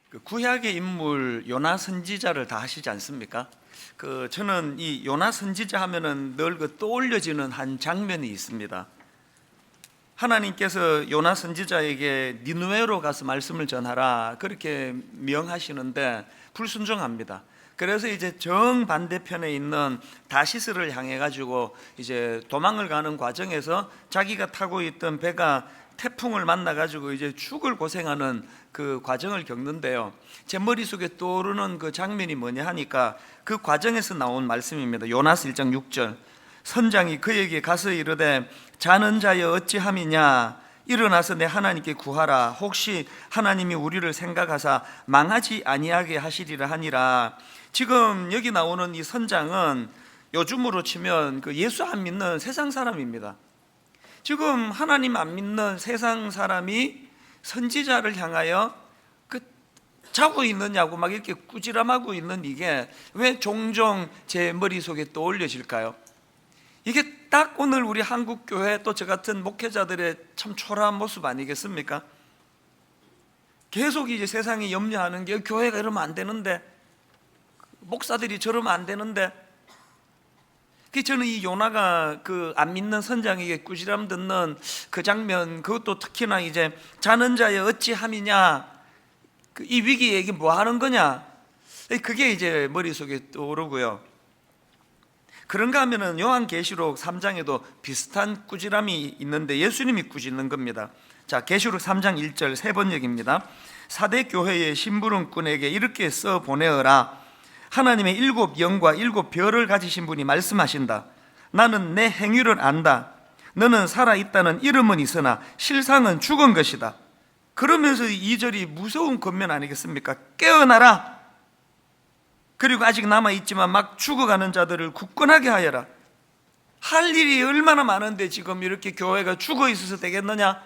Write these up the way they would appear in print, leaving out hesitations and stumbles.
그 구약의 인물 요나 선지자를 다 아시지 않습니까? 저는 이 요나 선지자 하면은 늘 떠올려지는 한 장면이 있습니다. 하나님께서 요나 선지자에게 니느웨로 가서 말씀을 전하라 그렇게 명하시는데 불순종합니다. 그래서 이제 정반대편에 있는 다시스를 향해 가지고 이제 도망을 가는 과정에서 자기가 타고 있던 배가 태풍을 만나 가지고 이제 죽을 고생하는 그 과정을 겪는데요. 제 머릿속에 떠오르는 그 장면이 뭐냐 하니까 그 과정에서 나온 말씀입니다. 요나스 1장 6절. 선장이 그에게 가서 이르되 자는 자여 어찌함이냐, 일어나서 내 하나님께 구하라. 혹시 하나님이 우리를 생각하사 망하지 아니하게 하시리라 하니라. 지금 여기 나오는 이 선장은 요즘으로 치면 그 예수 안 믿는 세상 사람입니다. 지금 하나님 안 믿는 세상 사람이 선지자를 향하여 자고 있느냐고 막 이렇게 꾸지람하고 있는 이게 왜 종종 제 머릿속에 떠올려질까요? 이게 딱 오늘 우리 한국교회 또 저 같은 목회자들의 참 초라한 모습 아니겠습니까? 계속 이제 세상이 염려하는 게 교회가 이러면 안 되는데, 목사들이 저러면 안 되는데, 저는 이 요나가 그 안 믿는 선장에게 꾸지람 듣는 그 장면, 그것도 특히나 이제 자는 자여 어찌함이냐, 이 위기에 이게 뭐 하는 거냐, 그게 이제 머릿속에 떠오르고요. 그런가 하면은 요한계시록 3장에도 비슷한 꾸지람이 있는데 예수님이 꾸짖는 겁니다. 자, 계시록 3장 1절 세 번역입니다. 사대 교회의 심부름꾼에게 이렇게 써 보내어라. 하나님의 7 영과 7 별을 가지신 분이 말씀하신다. 나는 내 행위를 안다. 너는 살아있다는 이름은 있으나 실상은 죽은 것이다. 그러면서 2절이 무서운 겉면 아니겠습니까? 깨어나라. 그리고 아직 남아있지만 막 죽어가는 자들을 굳건하게 하여라. 할 일이 얼마나 많은데 지금 이렇게 교회가 죽어 있어서 되겠느냐?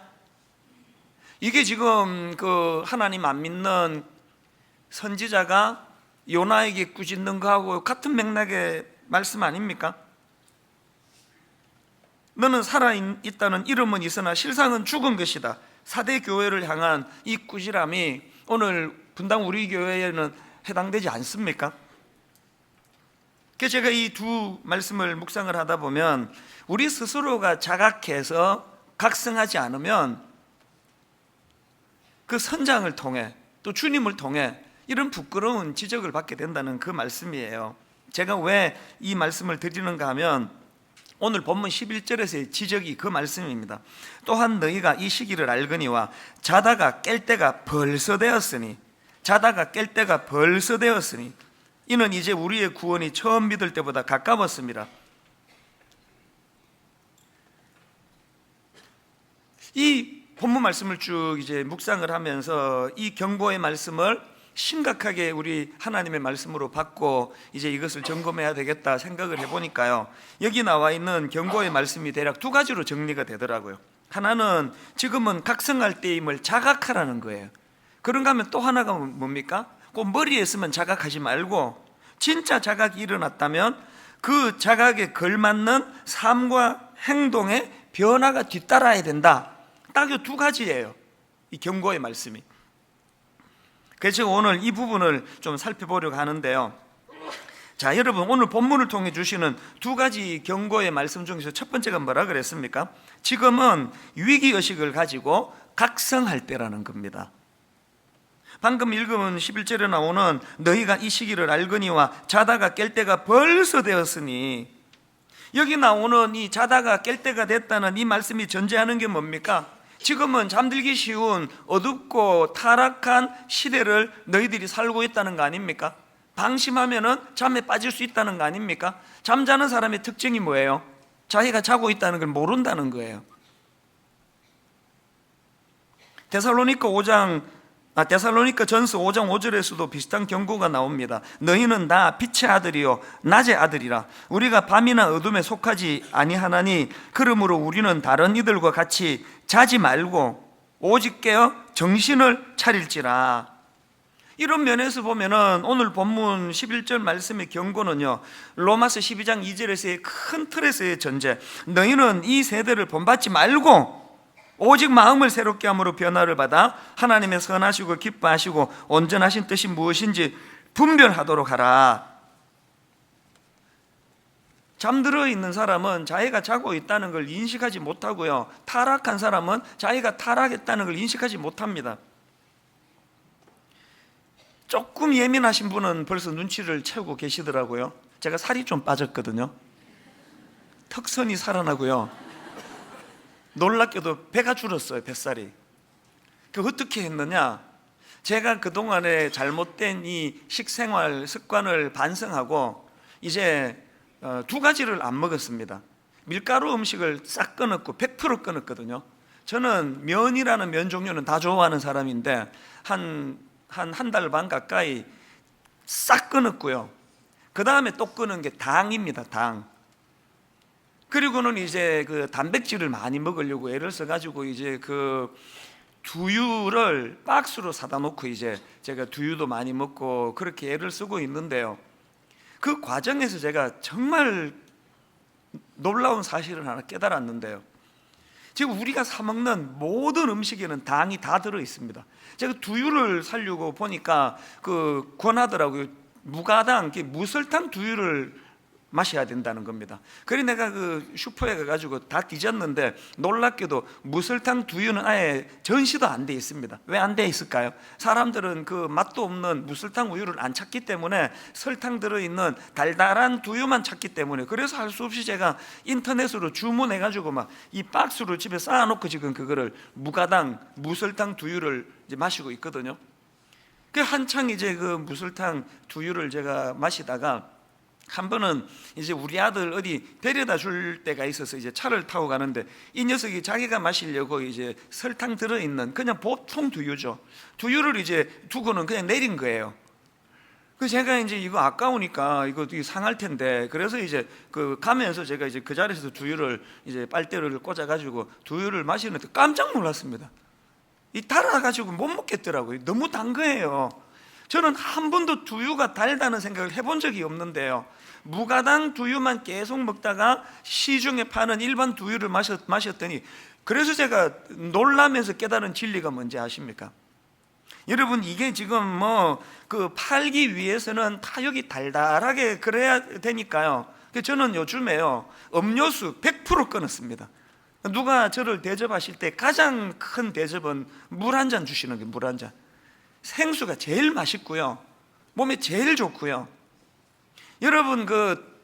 이게 지금 그 하나님 안 믿는 선지자가 요나에게 꾸짖는 거하고 같은 맥락의 말씀 아닙니까? 너는 살아있다는 이름은 있으나 실상은 죽은 것이다. 사대 교회를 향한 이 꾸지람이 오늘 분당 우리 교회에는 해당되지 않습니까? 그래서 제가 이 두 말씀을 묵상을 하다 보면 우리 스스로가 자각해서 각성하지 않으면 그 선장을 통해 또 주님을 통해 이런 부끄러운 지적을 받게 된다는 그 말씀이에요. 제가 왜 이 말씀을 드리는가 하면 오늘 본문 11절에서의 지적이 그 말씀입니다. 또한 너희가 이 시기를 알거니와 자다가 깰 때가 벌써 되었으니, 자다가 깰 때가 벌써 되었으니 이는 이제 우리의 구원이 처음 믿을 때보다 가까웠습니다. 이 본문 말씀을 쭉 이제 묵상을 하면서 이 경고의 말씀을 심각하게 우리 하나님의 말씀으로 받고 이제 이것을 점검해야 되겠다 생각을 해보니까요, 여기 나와 있는 경고의 말씀이 대략 2가지로 정리가 되더라고요. 하나는 지금은 각성할 때임을 자각하라는 거예요. 그런가 하면 또 하나가 뭡니까? 꼭 머리에 있으면 자각하지 말고 진짜 자각이 일어났다면 그 자각에 걸맞는 삶과 행동의 변화가 뒤따라야 된다. 딱 이 2가지예요, 이 경고의 말씀이. 그래서 오늘 이 부분을 좀 살펴보려고 하는데요. 자, 여러분, 오늘 본문을 통해 주시는 2가지 경고의 말씀 중에서 첫 번째가 뭐라 그랬습니까? 지금은 위기의식을 가지고 각성할 때라는 겁니다. 방금 읽은 11절에 나오는 너희가 이 시기를 알거니와 자다가 깰 때가 벌써 되었으니, 여기 나오는 이 자다가 깰 때가 됐다는 이 말씀이 전제하는 게 뭡니까? 지금은 잠들기 쉬운 어둡고 타락한 시대를 너희들이 살고 있다는 거 아닙니까? 방심하면은 잠에 빠질 수 있다는 거 아닙니까? 잠자는 사람의 특징이 뭐예요? 자기가 자고 있다는 걸 모른다는 거예요. 데살로니가 전서 5장 5절에서도 비슷한 경고가 나옵니다. 너희는 다 빛의 아들이요 낮의 아들이라. 우리가 밤이나 어둠에 속하지 아니하나니 그러므로 우리는 다른 이들과 같이 자지 말고 오직 깨어 정신을 차릴지라. 이런 면에서 보면은 오늘 본문 11절 말씀의 경고는요, 로마서 12장 2절에서의 큰 틀에서의 전제, 너희는 이 세대를 본받지 말고 오직 마음을 새롭게 함으로 변화를 받아 하나님의 선하시고 기뻐하시고 온전하신 뜻이 무엇인지 분별하도록 하라. 잠들어 있는 사람은 자기가 자고 있다는 걸 인식하지 못하고요, 타락한 사람은 자기가 타락했다는 걸 인식하지 못합니다. 조금 예민하신 분은 벌써 눈치를 채우고 계시더라고요. 제가 살이 좀 빠졌거든요. 턱선이 살아나고요, 놀랍게도 배가 줄었어요. 뱃살이. 그 어떻게 했느냐, 제가 그동안에 잘못된 이 식생활 습관을 반성하고 이제 두 가지를 안 먹었습니다. 밀가루 음식을 싹 끊었고 100% 끊었거든요. 저는 면이라는 면 종류는 다 좋아하는 사람인데 한 달 반 가까이 싹 끊었고요. 그 다음에 또 끊은 게 당입니다. 당. 그리고는 이제 그 단백질을 많이 먹으려고 애를 써가지고 이제 그 두유를 박스로 사다 놓고 이제 제가 두유도 많이 먹고 그렇게 애를 쓰고 있는데요, 그 과정에서 제가 정말 놀라운 사실을 하나 깨달았는데요, 지금 우리가 사 먹는 모든 음식에는 당이 다 들어 있습니다. 제가 두유를 사려고 보니까 그 권하더라고요. 무가당, 무설탕 두유를 마셔야 된다는 겁니다. 그래서 내가 그 슈퍼에 가가지고 다 뒤졌는데 놀랍게도 무설탕 두유는 아예 전시도 안 돼 있습니다. 왜 안 돼 있을까요? 사람들은 그 맛도 없는 무설탕 우유를 안 찾기 때문에 설탕 들어있는 달달한 두유만 찾기 때문에, 그래서 할 수 없이 제가 인터넷으로 주문해가지고 막 이 박스로 집에 쌓아놓고 지금 그거를 무가당 무설탕 두유를 이제 마시고 있거든요. 그 한창 이제 그 무설탕 두유를 제가 마시다가 한 번은 이제 우리 아들 어디 데려다 줄 때가 있어서 이제 차를 타고 가는데 이 녀석이 자기가 마시려고 이제 설탕 들어있는 그냥 보통 두유죠, 두유를 이제 두고는 그냥 내린 거예요. 그 제가 이제 이거 아까우니까 이거 상할 텐데, 그래서 이제 그 가면서 제가 이제 그 자리에서 두유를 이제 빨대를 꽂아가지고 두유를 마시는데 깜짝 놀랐습니다. 이 달아가지고 못 먹겠더라고요. 너무 단 거예요. 저는 한 번도 두유가 달다는 생각을 해본 적이 없는데요, 무가당 두유만 계속 먹다가 시중에 파는 일반 두유를 마셨더니, 그래서 제가 놀라면서 깨달은 진리가 뭔지 아십니까? 여러분, 이게 지금 뭐 그 팔기 위해서는 다 여기 달달하게 그래야 되니까요, 저는 요즘에요 음료수 100% 끊었습니다. 누가 저를 대접하실 때 가장 큰 대접은 물 한 잔 주시는 게, 물 한 잔. 생수가 제일 맛있고요, 몸에 제일 좋고요. 여러분, 그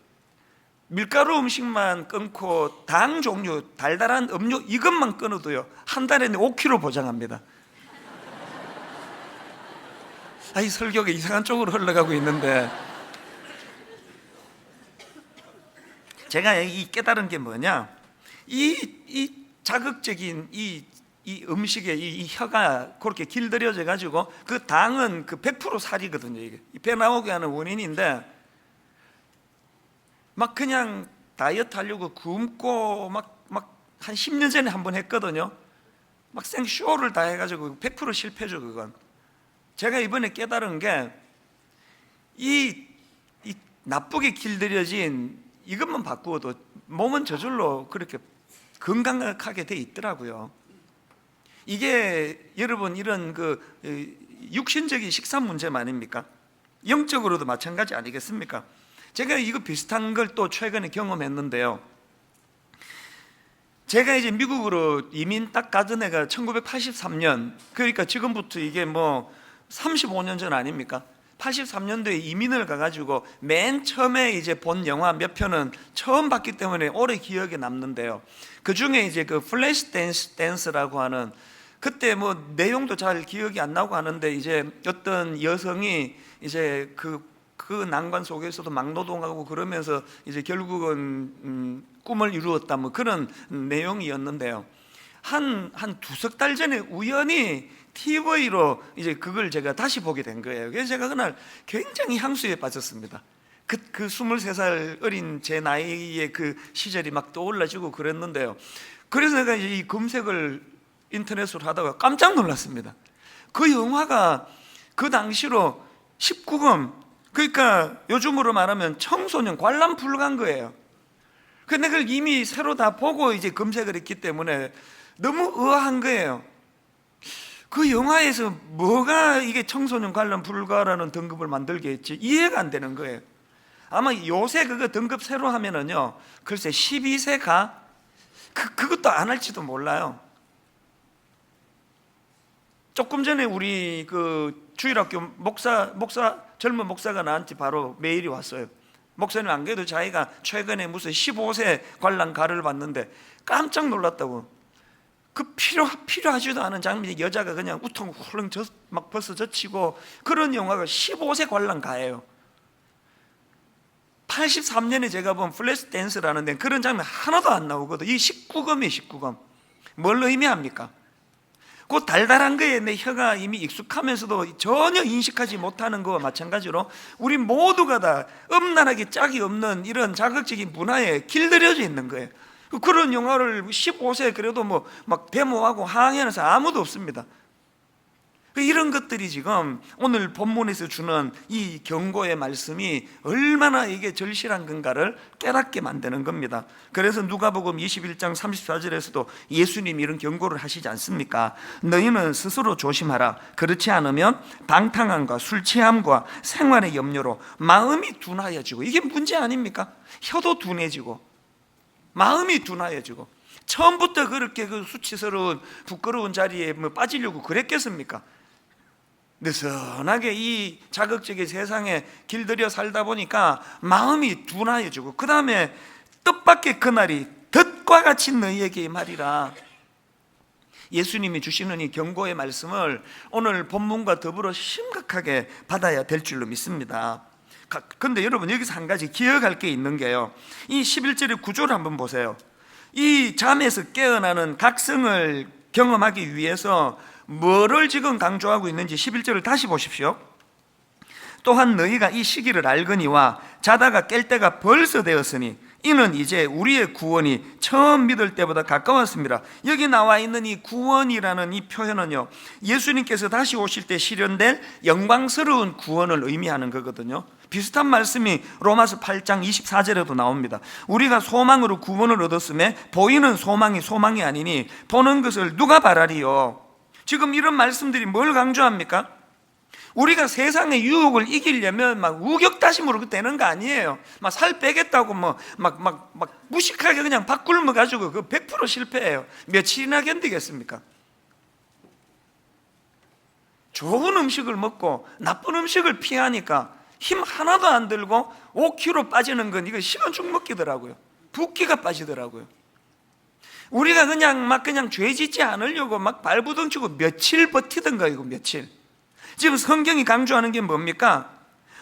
밀가루 음식만 끊고 당 종류 달달한 음료 이것만 끊어도요 한 달에 5kg 보장합니다. 이 설교가 이상한 쪽으로 흘러가고 있는데, 제가 이 깨달은 게 뭐냐, 이 자극적인 이 음식에 이 혀가 그렇게 길들여져 가지고 그 당은 그 100% 살이거든요. 이게 배 나오게 하는 원인인데, 막 그냥 다이어트 하려고 굶고 막 한 10년 전에 한번 했거든요. 막 생쇼를 다 해가지고 100% 실패죠. 그건 제가 이번에 깨달은 게 이 나쁘게 길들여진 이것만 바꾸어도 몸은 저절로 그렇게 건강하게 돼 있더라고요. 이게 여러분 이런 그 육신적인 식사 문제만 아닙니까? 영적으로도 마찬가지 아니겠습니까? 제가 이거 비슷한 걸 또 최근에 경험했는데요, 제가 이제 미국으로 이민 딱 가던 애가 1983년, 그러니까 지금부터 이게 뭐 35년 전 아닙니까? 83년도에 이민을 가가지고 맨 처음에 이제 본 영화 몇 편은 처음 봤기 때문에 오래 기억에 남는데요, 그 중에 이제 그 플래시 댄스라고 하는, 그때 뭐 내용도 잘 기억이 안 나고 하는데 이제 어떤 여성이 이제 그 난관 속에서도 막노동하고 그러면서 이제 결국은 꿈을 이루었다, 뭐 그런 내용이었는데요, 한 두석 달 전에 우연히 TV로 이제 그걸 제가 다시 보게 된 거예요. 그래서 제가 그날 굉장히 향수에 빠졌습니다. 그 23살 어린 제 나이의 그 시절이 막 떠올라지고 그랬는데요, 그래서 내가 이제 이 검색을 인터넷으로 하다가 깜짝 놀랐습니다. 그 영화가 그 당시로 19금, 그러니까 요즘으로 말하면 청소년 관람 불가한 거예요. 근데 그걸 이미 새로 다 보고 이제 검색을 했기 때문에 너무 의아한 거예요. 그 영화에서 뭐가 이게 청소년 관람 불가라는 등급을 만들게 했지 이해가 안 되는 거예요. 아마 요새 그거 등급 새로 하면은요, 글쎄 12세가 그것도 안 할지도 몰라요. 조금 전에 우리 그 주일학교 젊은 목사가 나한테 바로 메일이 왔어요. 목사님, 안 그래도 자기가 최근에 무슨 15세 관람가를 봤는데 깜짝 놀랐다고. 그 필요하지도 않은 장면이 여자가 그냥 우퉁훌렁 막 벌써 젖히고 그런 영화가 15세 관람가예요. 83년에 제가 본 플래시 댄스라는 데 그런 장면 하나도 안 나오거든. 이 19금이에요, 19금. 뭘 의미합니까? 그 달달한 거에 내 혀가 이미 익숙하면서도 전혀 인식하지 못하는 거와 마찬가지로 우리 모두가 다 음란하게 짝이 없는 이런 자극적인 문화에 길들여져 있는 거예요. 그런 영화를 15세 그래도 뭐 막 데모하고 항의하는 사람 아무도 없습니다. 이런 것들이 지금 오늘 본문에서 주는 이 경고의 말씀이 얼마나 이게 절실한 건가를 깨닫게 만드는 겁니다. 그래서 누가복음 21장 34절에서도 예수님이 이런 경고를 하시지 않습니까? 너희는 스스로 조심하라. 그렇지 않으면 방탕함과 술 취함과 생활의 염려로 마음이 둔하여지고, 이게 문제 아닙니까? 혀도 둔해지고 마음이 둔하여지고. 처음부터 그렇게 그 수치스러운 부끄러운 자리에 뭐 빠지려고 그랬겠습니까? 느슨하게 이 자극적인 세상에 길들여 살다 보니까 마음이 둔하여지고, 그 다음에 뜻밖의 그날이 덫과 같이 너희에게 말이라. 예수님이 주시는 이 경고의 말씀을 오늘 본문과 더불어 심각하게 받아야 될 줄로 믿습니다. 그런데 여러분, 여기서 한 가지 기억할 게 있는 게요, 이 11절의 구조를 한번 보세요. 이 잠에서 깨어나는 각성을 경험하기 위해서 뭐를 지금 강조하고 있는지 11절을 다시 보십시오. 또한 너희가 이 시기를 알거니와 자다가 깰 때가 벌써 되었으니 이는 이제 우리의 구원이 처음 믿을 때보다 가까웠습니다. 여기 나와 있는 이 구원이라는 이 표현은요, 예수님께서 다시 오실 때 실현될 영광스러운 구원을 의미하는 거거든요. 비슷한 말씀이 로마서 8장 24절에도 나옵니다. 우리가 소망으로 구원을 얻었음에 보이는 소망이 아니니 보는 것을 누가 바라리요. 지금 이런 말씀들이 뭘 강조합니까? 우리가 세상의 유혹을 이기려면 막 우격다짐으로 되는 거 아니에요. 막 살 빼겠다고 막 무식하게 그냥 밥 굶어 가지고 그 100% 실패해요. 며칠이나 견디겠습니까? 좋은 음식을 먹고 나쁜 음식을 피하니까 힘 하나도 안 들고 5kg 빠지는 건 이거 시간 죽 먹기더라고요. 붓기가 빠지더라고요. 우리가 그냥 죄 짓지 않으려고 막 발부둥치고 며칠 버티던가, 이거 며칠. 지금 성경이 강조하는 게 뭡니까?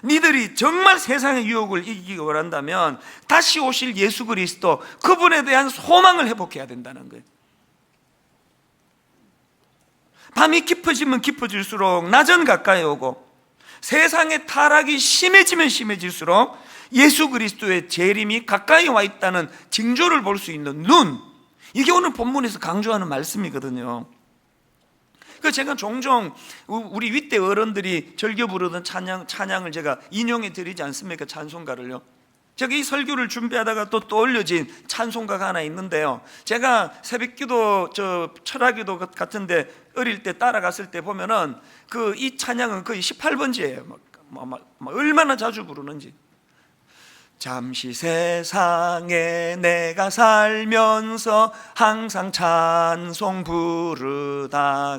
니들이 정말 세상의 유혹을 이기기 원한다면 다시 오실 예수 그리스도, 그분에 대한 소망을 회복해야 된다는 거예요. 밤이 깊어지면 깊어질수록 낮은 가까이 오고, 세상의 타락이 심해지면 심해질수록 예수 그리스도의 재림이 가까이 와 있다는 징조를 볼 수 있는 눈, 이게 오늘 본문에서 강조하는 말씀이거든요. 그래서 제가 종종 우리 윗대 어른들이 즐겨 부르던 찬양을 제가 인용해 드리지 않습니까? 찬송가를요. 제가 이 설교를 준비하다가 또 떠올려진 찬송가가 하나 있는데요, 제가 새벽기도 철학기도 같은데 어릴 때 따라갔을 때 보면은 이 찬양은 거의 18번지예요. 얼마나 자주 부르는지. 잠시 세상에 내가 살면서 항상 찬송 부르다가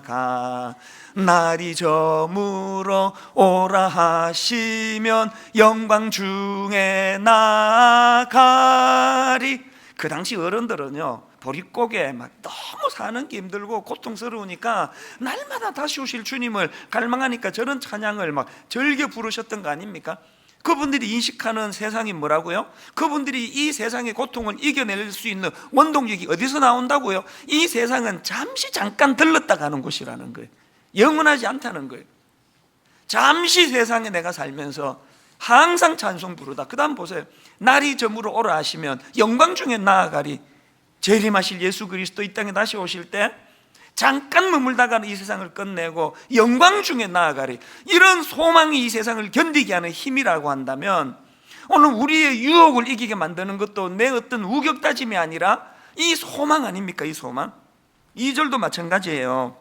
날이 저물어 오라 하시면 영광 중에 나가리. 그 당시 어른들은요, 보릿고개 막 너무 사는 게 힘들고 고통스러우니까 날마다 다시 오실 주님을 갈망하니까 저런 찬양을 막 즐겨 부르셨던 거 아닙니까? 그분들이 인식하는 세상이 뭐라고요? 그분들이 이 세상의 고통을 이겨낼 수 있는 원동력이 어디서 나온다고요? 이 세상은 잠깐 들렀다 가는 곳이라는 거예요. 영원하지 않다는 거예요. 잠시 세상에 내가 살면서 항상 찬송 부르다. 그 다음 보세요. 날이 저물어 오라 하시면 영광 중에 나아가리. 재림하실 예수 그리스도 이 땅에 다시 오실 때 잠깐 머물다가는 이 세상을 끝내고 영광 중에 나아가리. 이런 소망이 이 세상을 견디게 하는 힘이라고 한다면, 오늘 우리의 유혹을 이기게 만드는 것도 내 어떤 우격다짐이 아니라 이 소망 아닙니까? 이 소망. 2절도 마찬가지예요.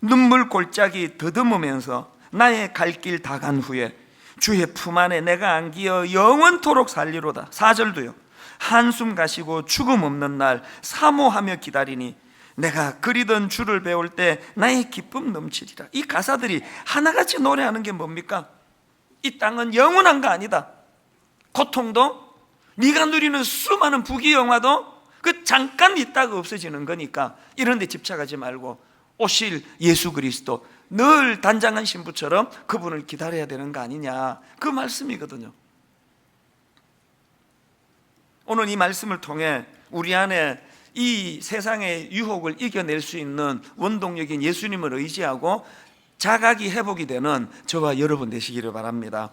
눈물 골짜기 더듬으면서 나의 갈 길 다 간 후에 주의 품 안에 내가 안기어 영원토록 살리로다. 4절도요. 한숨 가시고 죽음 없는 날 사모하며 기다리니 내가 그리던 주를 배울 때 나의 기쁨 넘치리라. 이 가사들이 하나같이 노래하는 게 뭡니까? 이 땅은 영원한 거 아니다. 고통도 네가 누리는 수많은 부귀영화도 그 잠깐 있다가 없어지는 거니까 이런 데 집착하지 말고 오실 예수 그리스도, 늘 단장한 신부처럼 그분을 기다려야 되는 거 아니냐, 그 말씀이거든요. 오늘 이 말씀을 통해 우리 안에 이 세상의 유혹을 이겨낼 수 있는 원동력인 예수님을 의지하고 자각이 회복이 되는 저와 여러분 되시기를 바랍니다.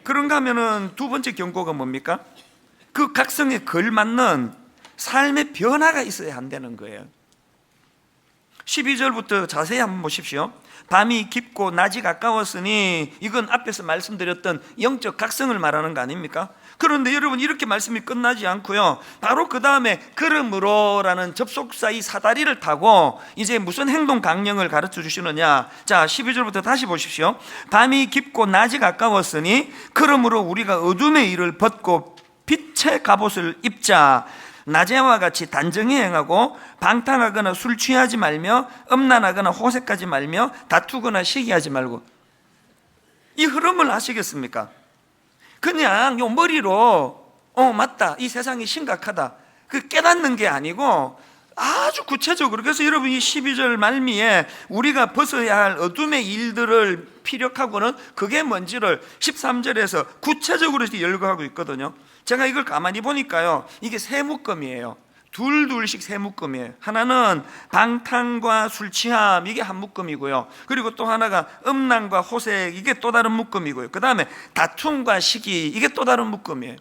그런가 하면은 두 번째 경고가 뭡니까? 그 각성에 걸맞는 삶의 변화가 있어야 한다는 거예요. 12절부터 자세히 한번 보십시오. 밤이 깊고 낮이 가까웠으니 이건 앞에서 말씀드렸던 영적 각성을 말하는 거 아닙니까? 그런데 여러분, 이렇게 말씀이 끝나지 않고요, 바로 그 다음에 그러므로라는 접속사 이 사다리를 타고 이제 무슨 행동 강령을 가르쳐 주시느냐. 자, 12절부터 다시 보십시오. 밤이 깊고 낮이 가까웠으니 그러므로 우리가 어둠의 일을 벗고 빛의 갑옷을 입자. 낮에와 같이 단정히 행하고 방탕하거나 술 취하지 말며 음란하거나 호색하지 말며 다투거나 시기하지 말고. 이 흐름을 아시겠습니까? 그냥 요 머리로 맞다, 이 세상이 심각하다, 그 깨닫는 게 아니고 아주 구체적으로. 그래서 여러분, 이 12절 말미에 우리가 벗어야 할 어둠의 일들을 피력하고는 그게 뭔지를 13절에서 구체적으로 열거하고 있거든요. 제가 이걸 가만히 보니까요, 이게 세 묶음이에요. 둘씩 세 묶음이에요. 하나는 방탕과 술 취함, 이게 한 묶음이고요. 그리고 또 하나가 음란과 호색, 이게 또 다른 묶음이고요. 그 다음에 다툼과 시기, 이게 또 다른 묶음이에요.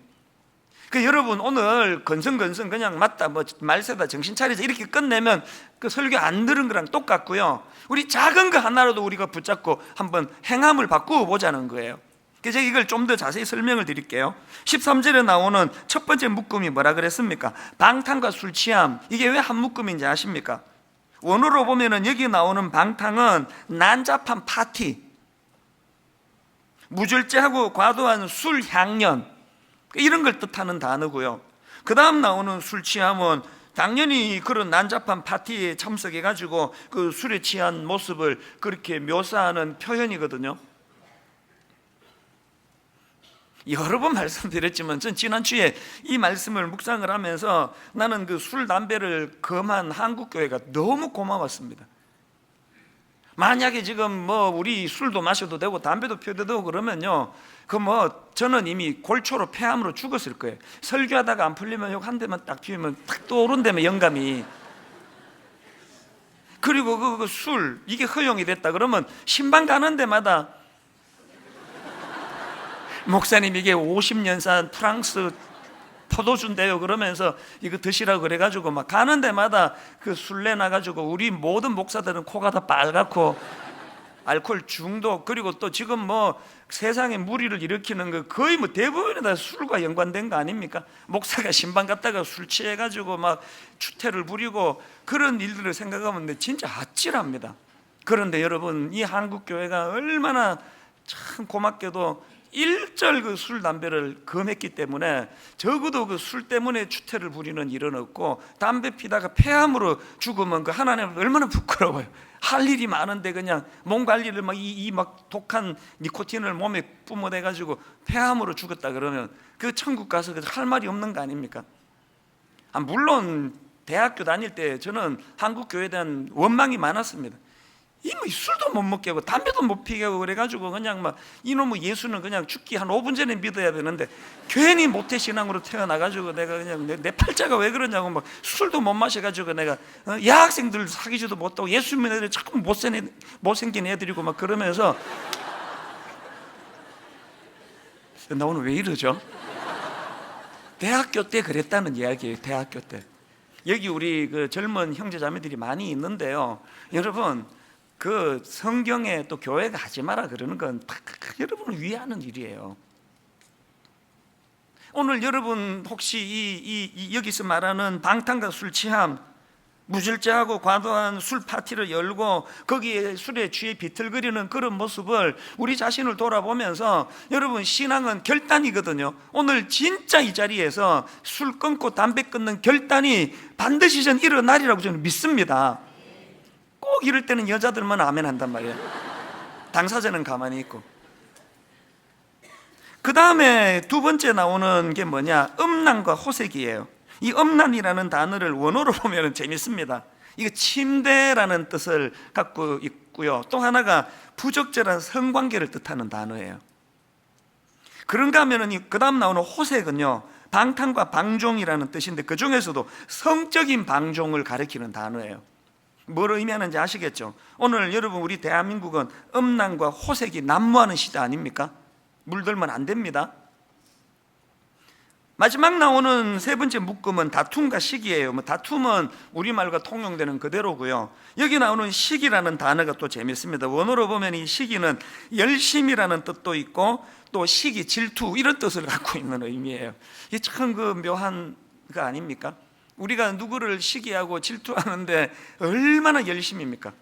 그 여러분, 오늘 건성건성 그냥 맞다, 뭐 말세다, 정신 차리자 이렇게 끝내면 그 설교 안 들은 거랑 똑같고요. 우리 작은 거 하나라도 우리가 붙잡고 한번 행함을 바꾸어 보자는 거예요. 그래서 제가 이걸 좀 더 자세히 설명을 드릴게요. 13절에 나오는 첫 번째 묶음이 뭐라 그랬습니까? 방탕과 술 취함. 이게 왜 한 묶음인지 아십니까? 원어로 보면은 여기 나오는 방탕은 난잡한 파티, 무절제하고 과도한 술 향연, 이런 걸 뜻하는 단어고요. 그 다음 나오는 술 취함은 당연히 그런 난잡한 파티에 참석해가지고 그 술에 취한 모습을 그렇게 묘사하는 표현이거든요. 여러 번 말씀드렸지만 전 지난주에 이 말씀을 묵상을 하면서 나는 그 술, 담배를 금한 한국교회가 너무 고마웠습니다. 만약에 지금 뭐 우리 술도 마셔도 되고 담배도 피워도 되고 그러면요, 그 뭐 저는 이미 골초로 폐암으로 죽었을 거예요. 설교하다가 안 풀리면 한 대만 딱 피우면 탁 떠오른다며, 영감이. 그리고 그 술, 이게 허용이 됐다 그러면 신방 가는 데마다 목사님 이게 50년산 프랑스 포도주인데요 그러면서 이거 드시라고 그래가지고 막 가는 데마다 그 술내 나가지고 우리 모든 목사들은 코가 다 빨갛고 알코올 중독, 그리고 또 지금 뭐 세상에 무리를 일으키는 거 거의 뭐 대부분이 다 술과 연관된 거 아닙니까? 목사가 신방 갔다가 술 취해가지고 막 추태를 부리고 그런 일들을 생각하면 진짜 아찔합니다. 그런데 여러분, 이 한국교회가 얼마나 참 고맙게도 일절 그 술, 담배를 금했기 때문에 적어도 그 술 때문에 추태를 부리는 일은 없고, 담배 피다가 폐암으로 죽으면 그 하나님 얼마나 부끄러워요. 할 일이 많은데 그냥 몸 관리를 막 독한 니코틴을 몸에 뿜어대가지고 폐암으로 죽었다 그러면 그 천국 가서 할 말이 없는 거 아닙니까? 물론 대학교 다닐 때 저는 한국 교회에 대한 원망이 많았습니다. 뭐 술도 못 먹게 하고 담배도 못 피게 하고 그래가지고 그냥 막 이놈의 예수는 그냥 죽기 한 5분 전에 믿어야 되는데 괜히 모태신앙으로 태어나가지고 내가 그냥 내 팔자가 왜 그러냐고 막 술도 못 마셔가지고 내가 여학생들 사귀지도 못하고 예수 믿는 애들 자꾸 못생긴 애들이고 막 그러면서 나 오늘 왜 이러죠? 대학교 때 그랬다는 이야기예요. 대학교 때 여기 우리 그 젊은 형제자매들이 많이 있는데요, 여러분, 그 성경에 또 교회가 하지 마라 그러는 건 다 여러분을 위하는 일이에요. 오늘 여러분 혹시 여기서 말하는 방탕과 술 취함, 무질서하고 과도한 술 파티를 열고 거기에 술에 취해 비틀거리는 그런 모습을 우리 자신을 돌아보면서, 여러분, 신앙은 결단이거든요. 오늘 진짜 이 자리에서 술 끊고 담배 끊는 결단이 반드시 전 일어나리라고 저는 믿습니다. 꼭 이럴 때는 여자들만 아멘 한단 말이에요. 당사자는 가만히 있고. 그 다음에 두 번째 나오는 게 뭐냐, 음란과 호색이에요. 이 음란이라는 단어를 원어로 보면 재밌습니다. 이거 침대라는 뜻을 갖고 있고요, 또 하나가 부적절한 성관계를 뜻하는 단어예요. 그런가 하면은 그 다음 나오는 호색은요, 방탕과 방종이라는 뜻인데 그 중에서도 성적인 방종을 가리키는 단어예요. 뭘 의미하는지 아시겠죠? 오늘 여러분, 우리 대한민국은 음란과 호색이 난무하는 시대 아닙니까? 물들면 안 됩니다. 마지막 나오는 세 번째 묶음은 다툼과 시기예요. 다툼은 우리말과 통용되는 그대로고요. 여기 나오는 시기라는 단어가 또 재밌습니다. 원어로 보면 이 시기는 열심이라는 뜻도 있고, 또 시기, 질투 이런 뜻을 갖고 있는 의미예요. 이게 참 묘한 거 아닙니까? 우리가 누구를 시기하고 질투하는데 얼마나 열심입니까?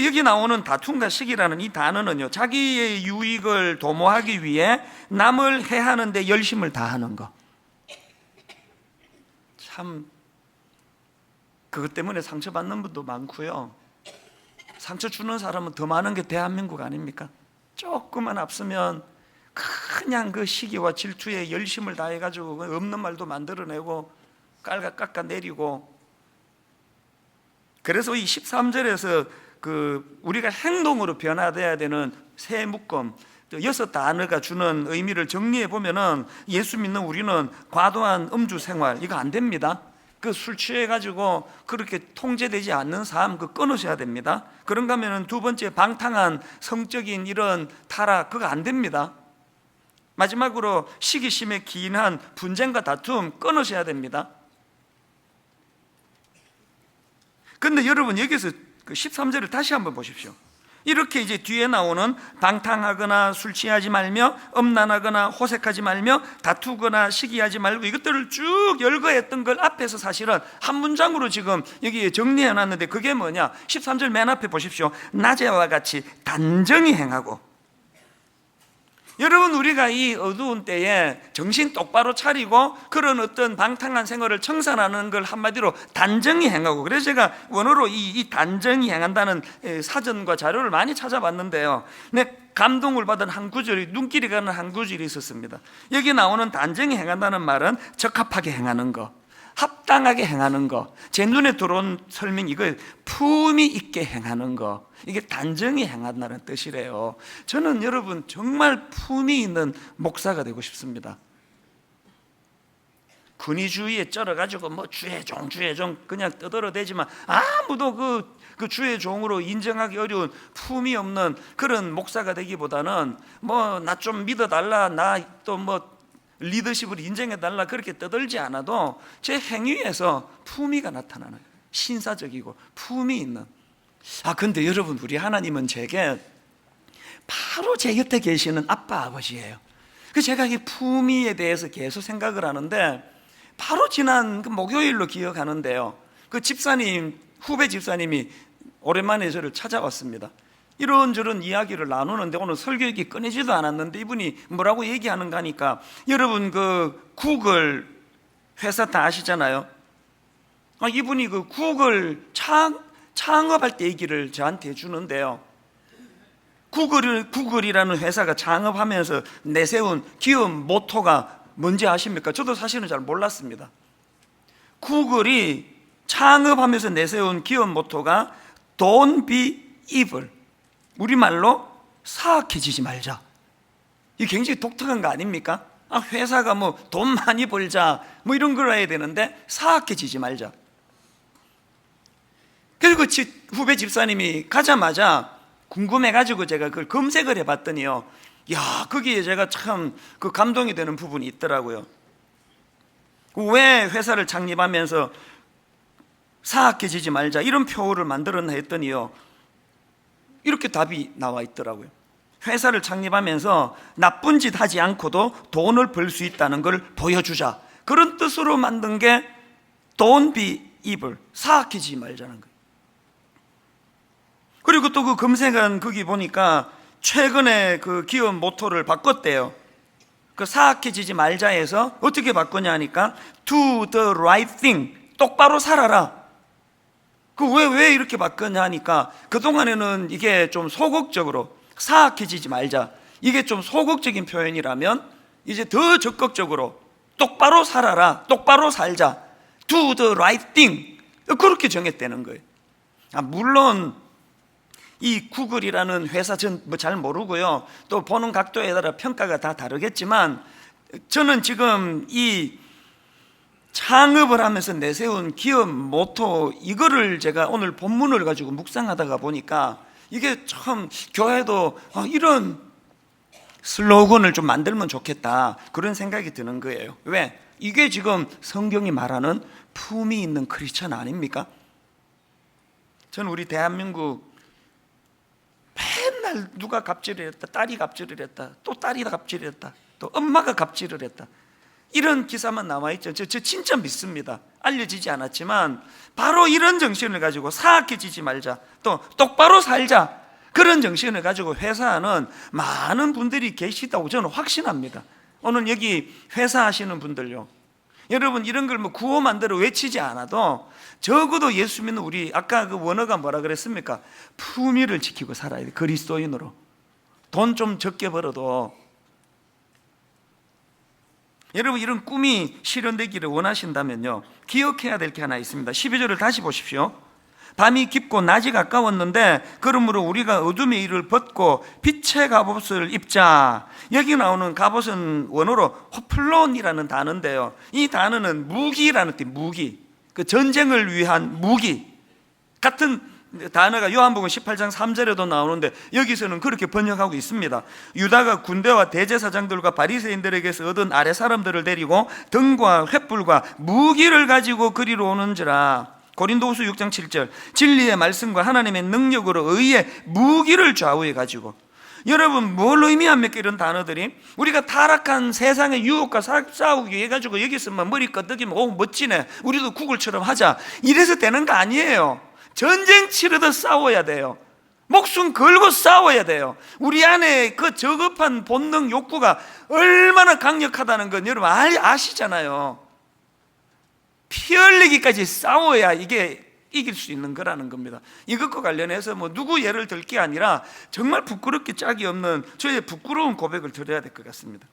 여기 나오는 다툼과 시기라는 이 단어는요, 자기의 유익을 도모하기 위해 남을 해하는데 열심을 다하는 거. 참 그것 때문에 상처받는 분도 많고요, 상처 주는 사람은 더 많은 게 대한민국 아닙니까? 조금만 앞서면 그냥 그 시기와 질투에 열심을 다해가지고 없는 말도 만들어내고 깎아내리고. 그래서 이 13절에서 우리가 행동으로 변화돼야 되는 새 묶음, 6단어가 주는 의미를 정리해 보면은, 예수 믿는 우리는 과도한 음주 생활 이거 안 됩니다. 술 취해 가지고 그렇게 통제되지 않는 삶 끊으셔야 됩니다. 그런가 하면은 두 번째, 방탕한 성적인 이런 타락 그거 안 됩니다. 마지막으로 시기심에 기인한 분쟁과 다툼 끊으셔야 됩니다. 그런데 여러분, 여기서 13절을 다시 한번 보십시오. 이렇게 이제 뒤에 나오는 방탕하거나 술 취하지 말며, 음란하거나 호색하지 말며, 다투거나 시기하지 말고, 이것들을 쭉 열거했던 걸 앞에서 사실은 한 문장으로 지금 여기에 정리해 놨는데, 그게 뭐냐, 13절 맨 앞에 보십시오. 낮에와 같이 단정히 행하고. 여러분, 우리가 이 어두운 때에 정신 똑바로 차리고 그런 어떤 방탕한 생활을 청산하는 걸 한마디로 단정히 행하고, 그래서 제가 원어로 이 단정히 행한다는 사전과 자료를 많이 찾아봤는데요, 감동을 받은 한 구절이, 눈길이 가는 한 구절이 있었습니다. 여기 나오는 단정히 행한다는 말은 적합하게 행하는 거, 합당하게 행하는 거, 제 눈에 들어온 설명, 이거 품위 있게 행하는 거, 이게 단정히 행한다는 뜻이래요. 저는 여러분 정말 품위 있는 목사가 되고 싶습니다. 근위주의에 쩔어가지고 주의종 그냥 떠들어대지만 아무도 그 주의종으로 인정하기 어려운 품위 없는 그런 목사가 되기보다는 나 좀 믿어달라, 나 또 리더십을 인정해달라 그렇게 떠들지 않아도 제 행위에서 품위가 나타나는, 신사적이고 품위 있는. 근데 여러분, 우리 하나님은 제게 바로 제 곁에 계시는 아빠, 아버지예요. 제가 이 품위에 대해서 계속 생각을 하는데, 바로 지난 목요일로 기억하는데요, 집사님, 후배 집사님이 오랜만에 저를 찾아왔습니다. 이런저런 이야기를 나누는데, 오늘 설교가 끊이지도 않았는데 이분이 뭐라고 얘기하는가 하니까, 여러분 구글 회사 다 아시잖아요. 이분이 구글 창업할 때 얘기를 저한테 해주는데요, 구글이라는 회사가 창업하면서 내세운 기업 모토가 뭔지 아십니까? 저도 사실은 잘 몰랐습니다. 구글이 창업하면서 내세운 기업 모토가 Don't be evil, 우리말로 사악해지지 말자. 이게 굉장히 독특한 거 아닙니까? 회사가 돈 많이 벌자 이런 걸 해야 되는데 사악해지지 말자. 그리고 후배 집사님이 가자마자 궁금해가지고 제가 그걸 검색을 해봤더니요, 거기에 제가 참 감동이 되는 부분이 있더라고요. 왜 회사를 창립하면서 사악해지지 말자 이런 표어를 만들었나 했더니요, 이렇게 답이 나와 있더라고요. 회사를 창립하면서 나쁜 짓 하지 않고도 돈을 벌 수 있다는 걸 보여주자, 그런 뜻으로 만든 게 Don't be evil. 사악해지지 말자는 거예요. 그리고 또 그 검색한 거기 보니까 최근에 그 기업 모토를 바꿨대요. 그 사악해지지 말자에서 어떻게 바꾸냐 하니까 Do the right thing. 똑바로 살아라. 그 왜 이렇게 바꾸냐 하니까 그동안에는 이게 좀 소극적으로 사악해지지 말자, 이게 좀 소극적인 표현이라면 이제 더 적극적으로 똑바로 살아라, 똑바로 살자, Do the right thing, 그렇게 정했다는 거예요. 물론 이 구글이라는 회사 전 잘 모르고요, 또 보는 각도에 따라 평가가 다 다르겠지만 저는 지금 이 창업을 하면서 내세운 기업 모토, 이거를 제가 오늘 본문을 가지고 묵상하다가 보니까 이게 참 교회도 이런 슬로건을 좀 만들면 좋겠다, 그런 생각이 드는 거예요. 왜? 이게 지금 성경이 말하는 품이 있는 크리스천 아닙니까? 저는 우리 대한민국 맨날 누가 갑질을 했다, 딸이 갑질을 했다, 또 딸이 갑질을 했다, 또 엄마가 갑질을 했다, 이런 기사만 나와있죠. 저 진짜 믿습니다. 알려지지 않았지만 바로 이런 정신을 가지고 사악해지지 말자, 또 똑바로 살자, 그런 정신을 가지고 회사하는 많은 분들이 계시다고 저는 확신합니다. 오늘 여기 회사 하시는 분들요, 여러분 이런 걸 뭐 구호 만들어 외치지 않아도 적어도 예수 믿는 우리, 아까 그 원어가 뭐라 그랬습니까? 품위를 지키고 살아야 돼. 그리스도인으로 돈 좀 적게 벌어도 여러분 이런 꿈이 실현되기를 원하신다면요, 기억해야 될 게 하나 있습니다. 12절을 다시 보십시오. 밤이 깊고 낮이 가까웠는데 그러므로 우리가 어둠의 일을 벗고 빛의 갑옷을 입자. 여기 나오는 갑옷은 원어로 호플론이라는 단어인데요, 이 단어는 무기라는 뜻, 무기, 그 전쟁을 위한 무기 같은 단어가 요한복음 18장 3절에도 나오는데 여기서는 그렇게 번역하고 있습니다. 유다가 군대와 대제사장들과 바리새인들에게서 얻은 아래 사람들을 데리고 등과 횃불과 무기를 가지고 그리로 오는지라. 고린도후서 6장 7절, 진리의 말씀과 하나님의 능력으로 의의 무기를 좌우해 가지고. 여러분 뭘 의미합니까? 이런 단어들이 우리가 타락한 세상의 유혹과 싸우기 해가지고 여기서만 머리 끄덕이면 오 멋지네, 우리도 구글처럼 하자, 이래서 되는 거 아니에요. 전쟁 치르듯 싸워야 돼요. 목숨 걸고 싸워야 돼요. 우리 안에 그 저급한 본능 욕구가 얼마나 강력하다는 건 여러분 아시잖아요. 피 흘리기까지 싸워야 이게 이길 수 있는 거라는 겁니다. 이것과 관련해서 뭐 누구 예를 들 게 아니라 정말 부끄럽게 짝이 없는 저의 부끄러운 고백을 드려야 될 것 같습니다.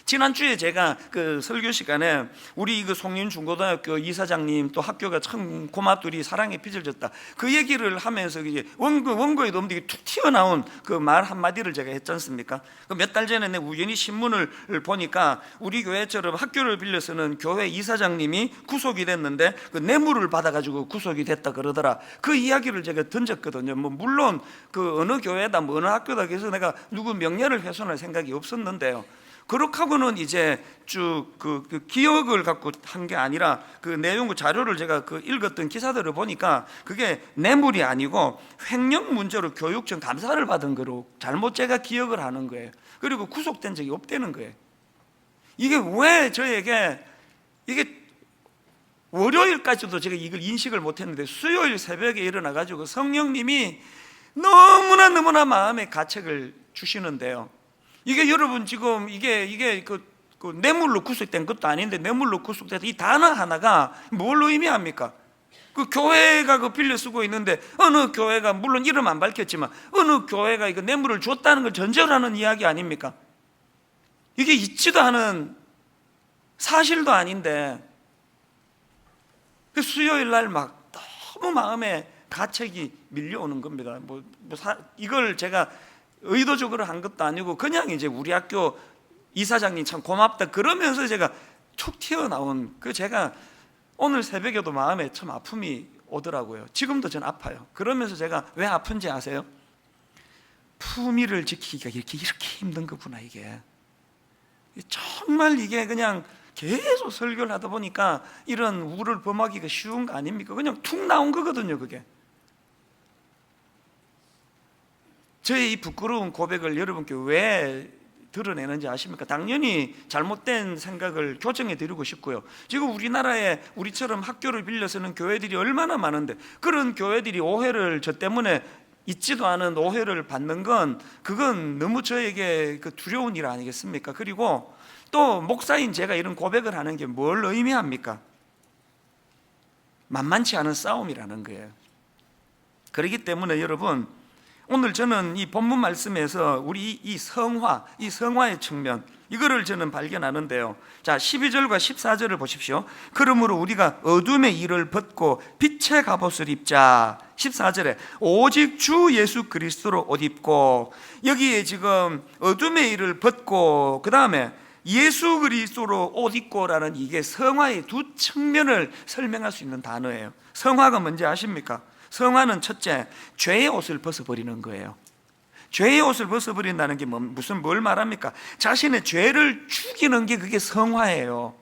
지난주에 제가 그 설교 시간에 우리 그 송림중고등학교 이사장님 또 학교가 참 고맙더리 사랑에 빚을 졌다, 그 얘기를 하면서 이제 원고에도 없는데 툭 튀어나온 그 말 한마디를 제가 했지 않습니까? 몇 달 전에 내 우연히 신문을 보니까 우리 교회처럼 학교를 빌려서는 교회 이사장님이 구속이 됐는데 그 뇌물을 받아가지고 구속이 됐다 그러더라. 그 이야기를 제가 던졌거든요. 뭐 물론 그 어느 교회다 뭐 어느 학교다 해서 내가 누구 명예를 훼손할 생각이 없었는데요, 그렇게 하고는 이제 쭉 그 기억을 갖고 한 게 아니라 그 내용 자료를 제가 그 읽었던 기사들을 보니까 그게 뇌물이 아니고 횡령 문제로 교육청 감사를 받은 거로 잘못 제가 기억을 하는 거예요. 그리고 구속된 적이 없다는 거예요. 이게 왜 저에게, 이게 월요일까지도 제가 이걸 인식을 못했는데 수요일 새벽에 일어나가지고 성령님이 너무나 마음에 가책을 주시는데요, 이게 여러분 지금 이게 그 뇌물로 구속된 것도 아닌데 뇌물로 구속돼서 이 단어 하나가 뭘 의미합니까? 그 교회가 그 빌려 쓰고 있는데 어느 교회가, 물론 이름 안 밝혔지만 어느 교회가 이거 뇌물을 줬다는 걸 전제로 하는 이야기 아닙니까? 이게 있지도 않은 사실도 아닌데 그 수요일 날 막 너무 마음에 가책이 밀려오는 겁니다. 이걸 제가 의도적으로 한 것도 아니고 그냥 이제 우리 학교 이사장님 참 고맙다 그러면서 제가 툭 튀어나온 그, 제가 오늘 새벽에도 마음에 참 아픔이 오더라고요. 지금도 전 아파요. 그러면서 제가 왜 아픈지 아세요? 품위를 지키기가 이렇게 힘든 거구나. 이게 정말 이게 그냥 계속 설교를 하다 보니까 이런 우를 범하기가 쉬운 거 아닙니까? 그냥 툭 나온 거거든요. 그게 저의 이 부끄러운 고백을 여러분께 왜 드러내는지 아십니까? 당연히 잘못된 생각을 교정해 드리고 싶고요. 지금 우리나라에 우리처럼 학교를 빌려서는 교회들이 얼마나 많은데, 그런 교회들이 오해를 저 때문에 있지도 않은 오해를 받는 건, 그건 너무 저에게 그 두려운 일 아니겠습니까? 그리고 또 목사인 제가 이런 고백을 하는 게 뭘 의미합니까? 만만치 않은 싸움이라는 거예요. 그렇기 때문에 여러분, 오늘 저는 이 본문 말씀에서 우리 이 성화의 측면, 이거를 저는 발견하는데요. 자, 12절과 14절을 보십시오. 그러므로 우리가 어둠의 일을 벗고 빛의 갑옷을 입자. 14절에 오직 주 예수 그리스도로 옷 입고, 여기에 지금 어둠의 일을 벗고 그 다음에 예수 그리스도로 옷 입고라는, 이게 성화의 두 측면을 설명할 수 있는 단어예요. 성화가 뭔지 아십니까? 성화는 첫째, 죄의 옷을 벗어버리는 거예요. 죄의 옷을 벗어버린다는 게 뭘 말합니까? 자신의 죄를 죽이는 게 그게 성화예요.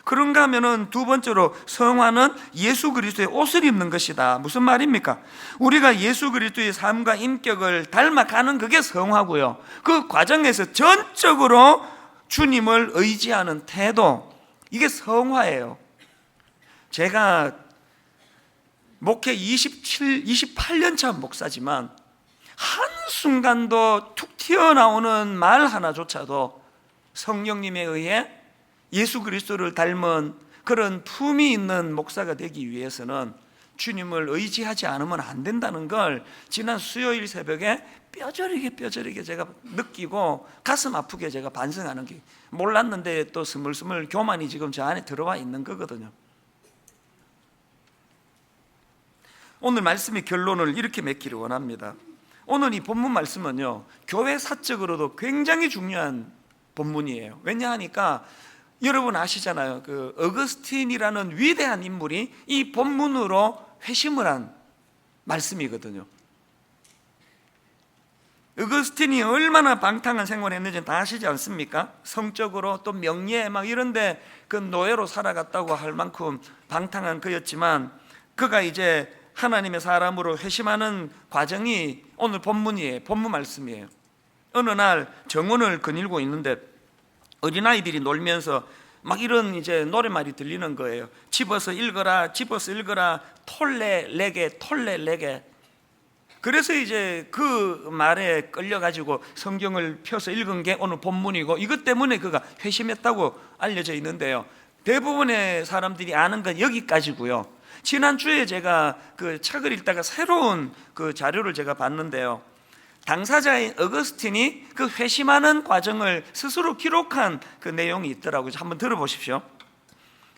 그런가 하면은 두 번째로, 성화는 예수 그리스도의 옷을 입는 것이다. 무슨 말입니까? 우리가 예수 그리스도의 삶과 인격을 닮아가는 그게 성화고요. 그 과정에서 전적으로 주님을 의지하는 태도, 이게 성화예요. 제가 목회 28년 차 목사지만 한순간도 툭 튀어나오는 말 하나조차도 성령님에 의해 예수 그리스도를 닮은 그런 품이 있는 목사가 되기 위해서는 주님을 의지하지 않으면 안 된다는 걸 지난 수요일 새벽에 뼈저리게 제가 느끼고 가슴 아프게 제가 반성하는 게, 몰랐는데 또 스물스물 교만이 지금 저 안에 들어와 있는 거거든요. 오늘 말씀의 결론을 이렇게 맺기를 원합니다. 오늘 이 본문 말씀은요, 교회 사적으로도 굉장히 중요한 본문이에요. 왜냐하니까 여러분 아시잖아요. 그 어거스틴이라는 위대한 인물이 이 본문으로 회심을 한 말씀이거든요. 어거스틴이 얼마나 방탕한 생활을 했는지 다 아시지 않습니까? 성적으로 또 명예 막 이런데 그 노예로 살아갔다고 할 만큼 방탕한 그였지만, 그가 이제 하나님의 사람으로 회심하는 과정이 오늘 본문이에요. 본문 말씀이에요. 어느 날 정원을 거닐고 있는데 어린아이들이 놀면서 막 이런 이제 노래말이 들리는 거예요. 집어서 읽어라, 집어서 읽어라, 톨레 레게. 그래서 이제 그 말에 끌려가지고 성경을 펴서 읽은 게 오늘 본문이고, 이것 때문에 그가 회심했다고 알려져 있는데요. 대부분의 사람들이 아는 건 여기까지고요. 지난주에 제가 그 책을 읽다가 새로운 그 자료를 제가 봤는데요, 당사자인 어거스틴이 그 회심하는 과정을 스스로 기록한 그 내용이 있더라고요. 한번 들어보십시오.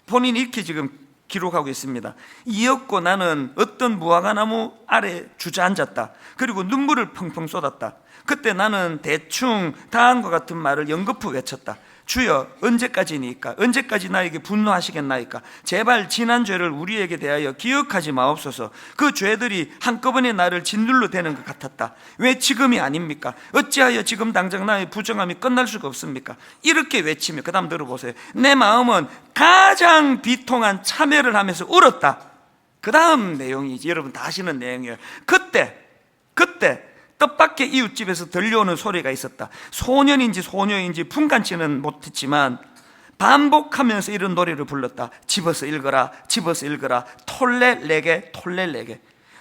본인이 이렇게 지금 기록하고 있습니다. 이었고 나는 어떤 무화과나무 아래 주저앉았다. 그리고 눈물을 펑펑 쏟았다. 그때 나는 대충 다음과 같은 말을 연거푸 외쳤다. 주여, 언제까지니까? 언제까지 나에게 분노하시겠나이까? 제발 지난 죄를 우리에게 대하여 기억하지 마옵소서. 그 죄들이 한꺼번에 나를 짓눌러 대는 것 같았다. 왜 지금이 아닙니까? 어찌하여 지금 당장 나의 부정함이 끝날 수가 없습니까? 이렇게 외치며, 그 다음 들어보세요. 내 마음은 가장 비통한 참회를 하면서 울었다. 그 다음 내용이지, 여러분 다 아시는 내용이에요. 그때 뜻밖의 이웃집에서 들려오는 소리가 있었다. 소년인지 소녀인지 분간치는 못했지만 반복하면서 이런 노래를 불렀다. 집어서 읽어라, 집어서 읽어라, 톨레레게.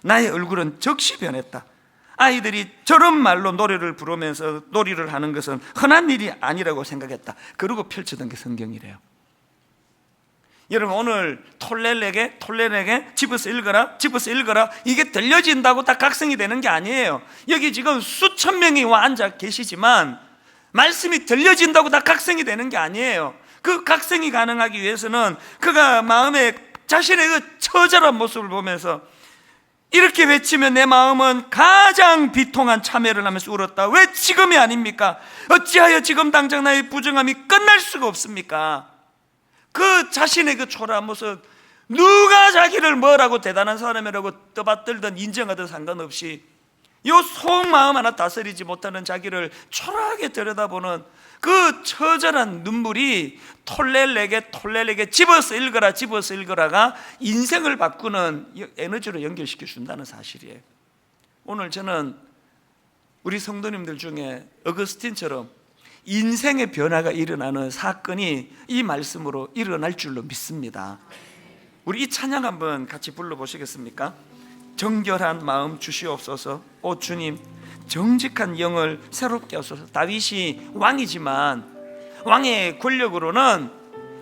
나의 얼굴은 적시 변했다. 아이들이 저런 말로 노래를 부르면서 놀이를 하는 것은 흔한 일이 아니라고 생각했다. 그러고 펼치던 게 성경이래요. 여러분, 오늘 톨레레게 집어서 읽어라 이게 들려진다고 다 각성이 되는 게 아니에요. 여기 지금 수천 명이 와 앉아 계시지만 말씀이 들려진다고 다 각성이 되는 게 아니에요. 그 각성이 가능하기 위해서는 그가 마음에 자신의 그 처절한 모습을 보면서 이렇게 외치면, 내 마음은 가장 비통한 참회를 하면서 울었다. 왜 지금이 아닙니까? 어찌하여 지금 당장 나의 부정함이 끝날 수가 없습니까? 그 자신의 그 초라한 모습, 누가 자기를 뭐라고 대단한 사람이라고 떠받들든 인정하든 상관없이 요 속마음 하나 다스리지 못하는 자기를 초라하게 들여다보는 그 처절한 눈물이 톨레레게 집어서 읽어라가 인생을 바꾸는 에너지로 연결시켜 준다는 사실이에요. 오늘 저는 우리 성도님들 중에 어거스틴처럼 인생의 변화가 일어나는 사건이 이 말씀으로 일어날 줄로 믿습니다. 우리 이 찬양 한번 같이 불러보시겠습니까? 정결한 마음 주시옵소서. 오 주님, 정직한 영을 새롭게 하소서. 다윗이 왕이지만 왕의 권력으로는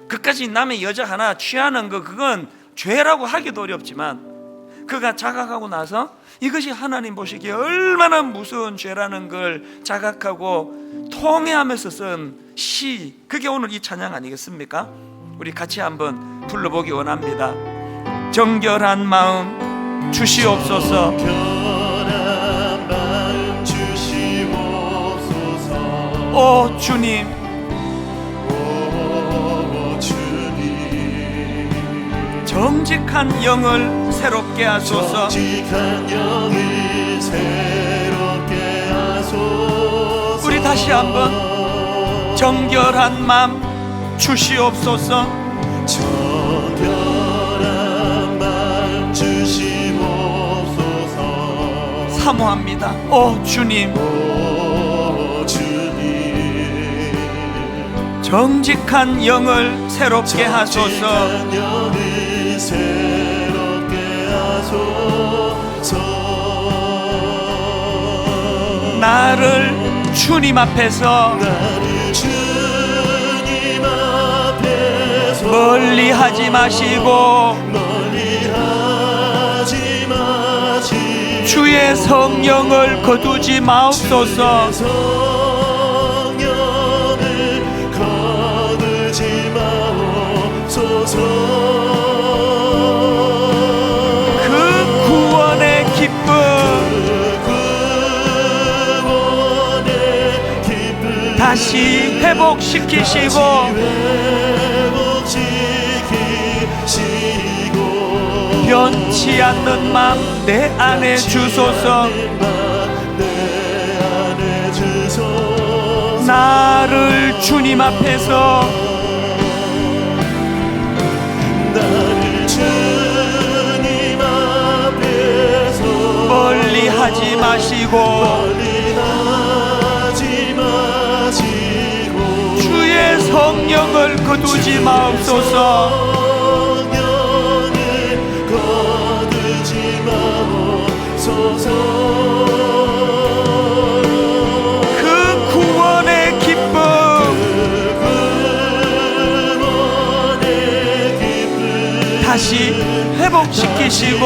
그까지 남의 여자 하나 취하는 그건 죄라고 하기도 어렵지만 그가 자각하고 나서 이것이 하나님 보시기에 얼마나 무서운 죄라는 걸 자각하고 통회하면서 쓴 시, 그게 오늘 이 찬양 아니겠습니까? 우리 같이 한번 불러보기 원합니다. 정결한 마음 주시옵소서. 정결한 마음 주시옵소서. 오 주님, 오 주님, 정직한 영을 새롭게 하소서. 정직한 영을 새롭게 하소서. 우리 다시 한번 정결한 마음 주시옵소서. 정결한 마음 주시옵소서. 사모합니다. 오 주님, 오 주님, 정직한 영을 새롭게 하소서. 정직한 영을 새롭게 하소서. 나를 주님 앞에서 주님 앞에서 멀리하지 마시고 멀리하지 마시고 주의 성령을 거두지 마옵소서. 성령을 거두지 마옵소서. 그 구원의 기쁨 다시 회복시키시고 변치 않는 마음 내 안에 주소서. 나를 주님 앞에서 멀리하지 마시고 주의 성령을 거두지 마옵소서. 그 구원의 기쁨 다시 회복시키시고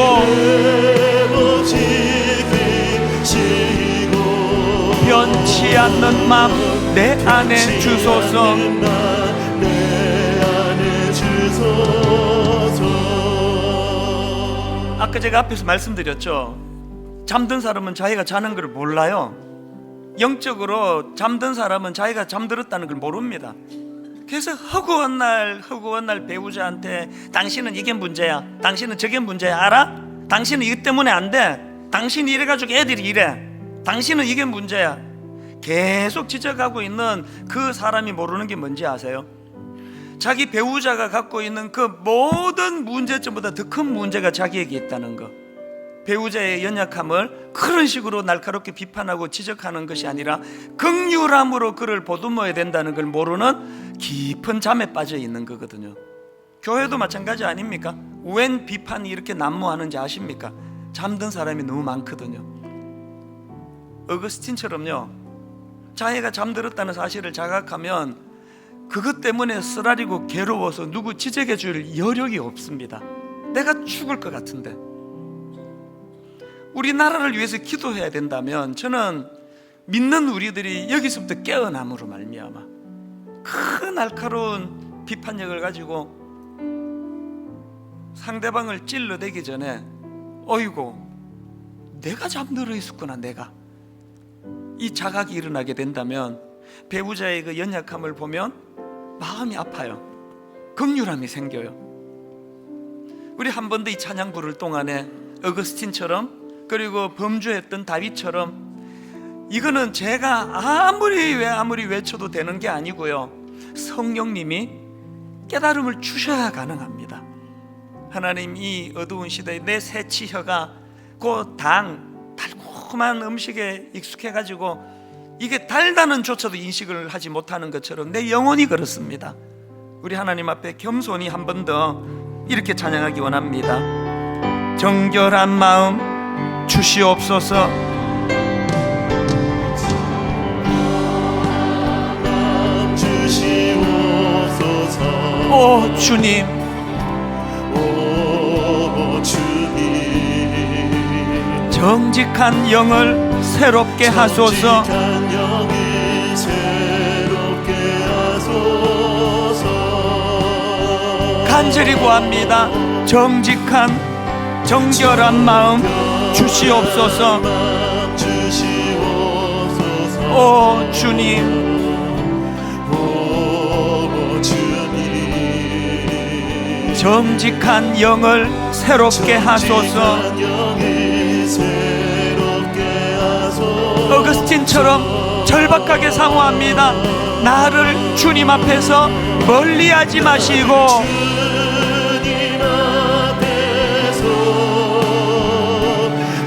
변치 않는 마음 내 안에 주소서. 아까 제가 앞에서 말씀드렸죠. 잠든 사람은 자기가 자는 걸 몰라요. 영적으로 잠든 사람은 자기가 잠들었다는 걸 모릅니다. 그래서 허구한 날 배우자한테 당신은 이게 문제야, 당신은 저게 문제야, 알아? 당신은 이것 때문에 안 돼, 당신이 이래가지고 애들이 이래, 당신은 이게 문제야, 계속 지적하고 있는 그 사람이 모르는 게 뭔지 아세요? 자기 배우자가 갖고 있는 그 모든 문제점보다 더 큰 문제가 자기에게 있다는 거. 배우자의 연약함을 그런 식으로 날카롭게 비판하고 지적하는 것이 아니라 긍휼함으로 그를 보듬어야 된다는 걸 모르는 깊은 잠에 빠져 있는 거거든요. 교회도 마찬가지 아닙니까? 웬 비판이 이렇게 난무하는지 아십니까? 잠든 사람이 너무 많거든요. 어거스틴처럼요, 자기가 잠들었다는 사실을 자각하면 그것 때문에 쓰라리고 괴로워서 누구 지적해 줄 여력이 없습니다. 내가 죽을 것 같은데. 우리나라를 위해서 기도해야 된다면 저는 믿는 우리들이 여기서부터 깨어남으로 말미암아 큰 날카로운 비판력을 가지고 상대방을 찔러대기 전에 어이고 내가 잠들어 있었구나, 내가, 이 자각이 일어나게 된다면 배우자의 그 연약함을 보면 마음이 아파요. 긍휼함이 생겨요. 우리 한 번 더 이 찬양 부를 동안에 어거스틴처럼, 그리고 범죄했던 다윗처럼, 이거는 제가 아무리 외쳐도 되는 게 아니고요, 성령님이 깨달음을 주셔야 가능합니다. 하나님, 이 어두운 시대에 내 새 치혀가 그 달콤한 음식에 익숙해가지고 이게 달다는 조차도 인식을 하지 못하는 것처럼 내 영혼이 그렇습니다. 우리 하나님 앞에 겸손히 한 번 더 이렇게 찬양하기 원합니다. 정결한 마음 주시옵소서. 주시옵소서. 오 주님, 오 주님, 정직한 영을 새롭게 하소서. 정직한 영을 새롭게 하소서. 간절히 구합니다. 정직한 정결한 마음 주시옵소서. 주시옵소서. 오 주님, 오 주님, 정직한 영을 새롭게 하소서. 정직한 영을 새롭게 하소서. 어거스틴처럼 절박하게 사모합니다. 나를 주님 앞에서 멀리하지 마시고 주님 앞에서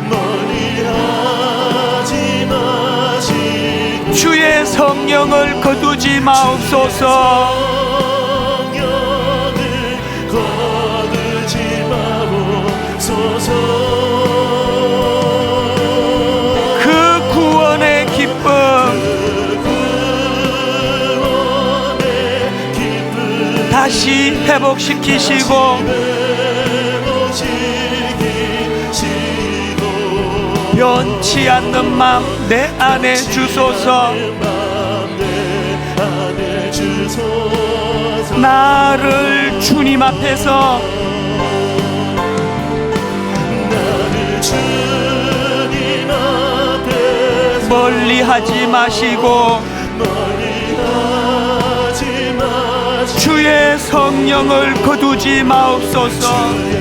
멀리하지 마시고 주의 성령을 거두지 마옵소서. 성령을 거두지 마옵소서. 그 구원의 기쁨 다시 회복시키시고 변치 않는 마음 내 안에 주소서. 나를 주님 앞에서 멀리하지 마시고 주의 성령을 거두지 마옵소서.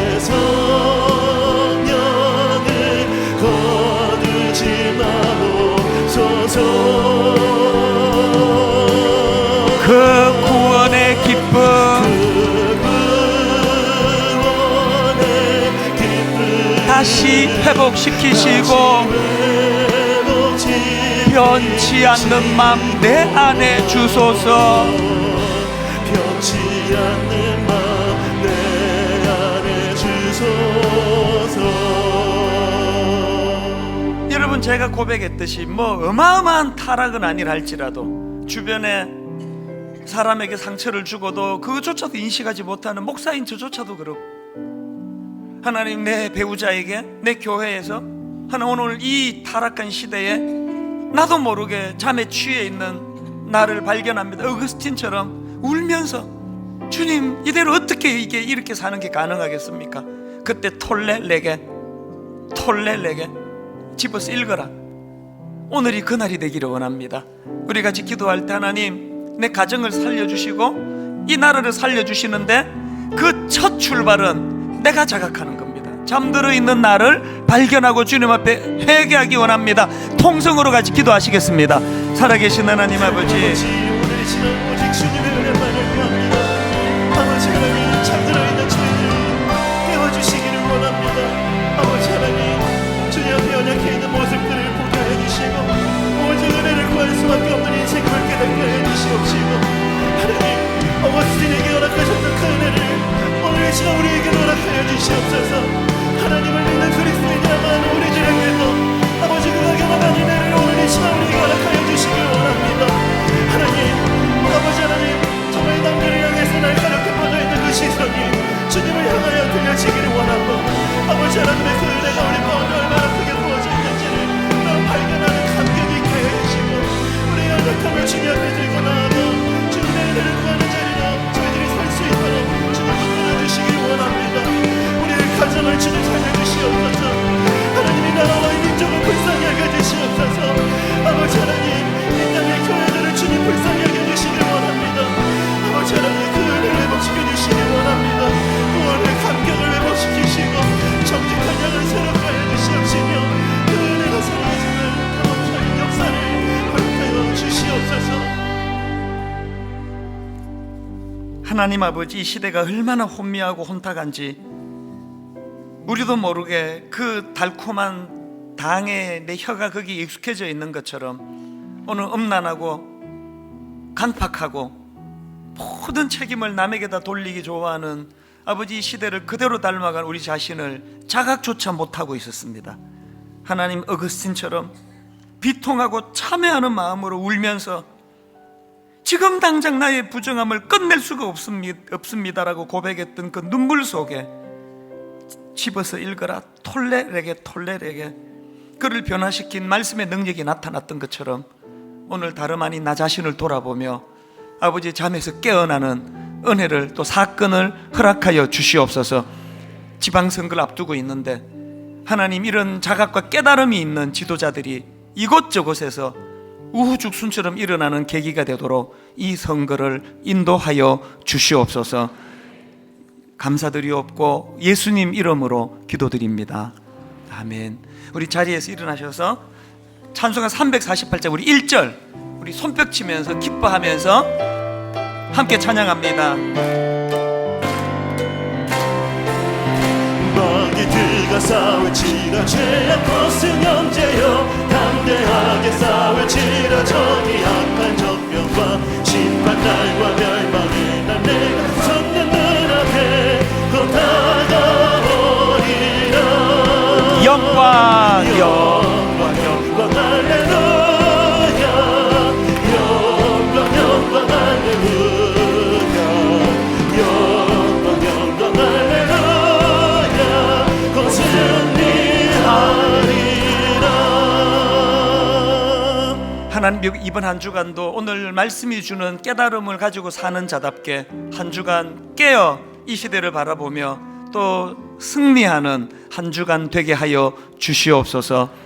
그 구원의 기쁨 다시 회복시키시고 변치 않는 맘 내 안에 주소서. 변치 않는 마음 내 안에 주소서. 여러분, 제가 고백했듯이 뭐 어마어마한 타락은 아니라 할지라도 주변에 사람에게 상처를 주고도 그것조차도 인식하지 못하는 목사인 저조차도 그렇고, 하나님 내 배우자에게, 내 교회에서 하나님 오늘 이 타락한 시대에 나도 모르게 잠에 취해 있는 나를 발견합니다. 어거스틴처럼 울면서 주님 이대로 어떻게 이게 이렇게 사는 게 가능하겠습니까? 그때 톨레레게 집어서 읽어라. 오늘이 그날이 되기를 원합니다. 우리 같이 기도할 때 하나님 내 가정을 살려주시고 이 나라를 살려주시는데 그 첫 출발은 내가 자각하는 겁니다. 잠들어 있는 나를 발견하고 주님 앞에 회개하기 원합니다. 통성으로 같이 기도하시겠습니다. 살아계신 하나님 아버지, 오늘 시간 오직 주님의 은혜만을 구합니다. 아버지 하나님, 잠들어 있는 저희들을 깨워주시기를 원합니다. 아버지 하나님, 주님 앞에 연약해 있는 모습들을 보게 해주시고 오직 은혜를 구할 수밖에 없는 인생을 깨닫게 해주시옵시고, 하나님 어거스틴에게 허락하셨던 그 은혜를 오늘 이 시간 우리에게 허락하여 주시옵소서. 하나님을 믿는 그리스도인이라면 우리들에게도 아버지 그 막연한 은혜를 오늘 이 시간 우리에게 허락하여 주시길 원합니다. 하나님, 아버지 하나님, 정말 남들을 향해서 날카롭게 뻗어있는 그 시선이 주님을 향하여 들려지기를 원하고, 아버지 하나님의 그 은혜가 우리 가운데 얼마나 크게 부어져 있는지를 발견하는 감격이 있게 해주시고, 우리의 연약함을 주님 앞에 들고 나아가 주님의 은혜를 구하는 자리로 저희들이 설 수 있도록 주님 붙들어주시길 원합니다. 우리의 가정을 주님 살려주시옵소서. 하나님이 나라와 이 민족을 불쌍히 여겨주시옵소서. 아버지 하나님, 이 땅의 교회들을 주님 불쌍히 여겨주시길 원합니다. 아버지 하나님, 그 은혜를 회복시켜주시길 원합니다. 구원의 감격을 회복시키시고 정직한 양을 새롭게 해주시옵시며 그 은혜가 사라지는 감옥적인 역사를 허락하여 주시옵소서. 하나님 아버지, 이 시대가 얼마나 혼미하고 혼탁한지 우리도 모르게 그 달콤한 당에 내 혀가 거기 익숙해져 있는 것처럼 오늘 음란하고 간팍하고 모든 책임을 남에게다 돌리기 좋아하는 아버지 시대를 그대로 닮아간 우리 자신을 자각조차 못하고 있었습니다. 하나님, 어거스틴처럼 비통하고 참회하는 마음으로 울면서 지금 당장 나의 부정함을 끝낼 수가 없습니다라고 고백했던 그 눈물 속에 집어서 읽어라 톨레레게 그를 변화시킨 말씀의 능력이 나타났던 것처럼 오늘 다름 아닌 나 자신을 돌아보며 아버지 잠에서 깨어나는 은혜를 또 사건을 허락하여 주시옵소서. 지방선거를 앞두고 있는데 하나님, 이런 자각과 깨달음이 있는 지도자들이 이곳저곳에서 우후죽순처럼 일어나는 계기가 되도록 이 선거를 인도하여 주시옵소서. 감사드리옵고 예수님 이름으로 기도드립니다. 아멘. 우리 자리에서 일어나셔서 찬송가 348장 우리 1절 우리 손뼉 치면서 기뻐하면서 함께 찬양합니다. 마귀들과 싸울지라 죄악 벗은 형제여 담대하게 싸울지라 저기 악한 적병과 심판날과 멸망에 난 내가 섰는 눈앞에 곧 다가오리라. 영광 할렐루야 영광 할렐루야 영광 할렐루야 곧 승리하리라. 하나님, 이번 한 주간도 오늘 말씀이 주는 깨달음을 가지고 사는 자답게 한 주간 깨어 이 시대를 바라보며 또 승리하는 한 주간 되게 하여 주시옵소서.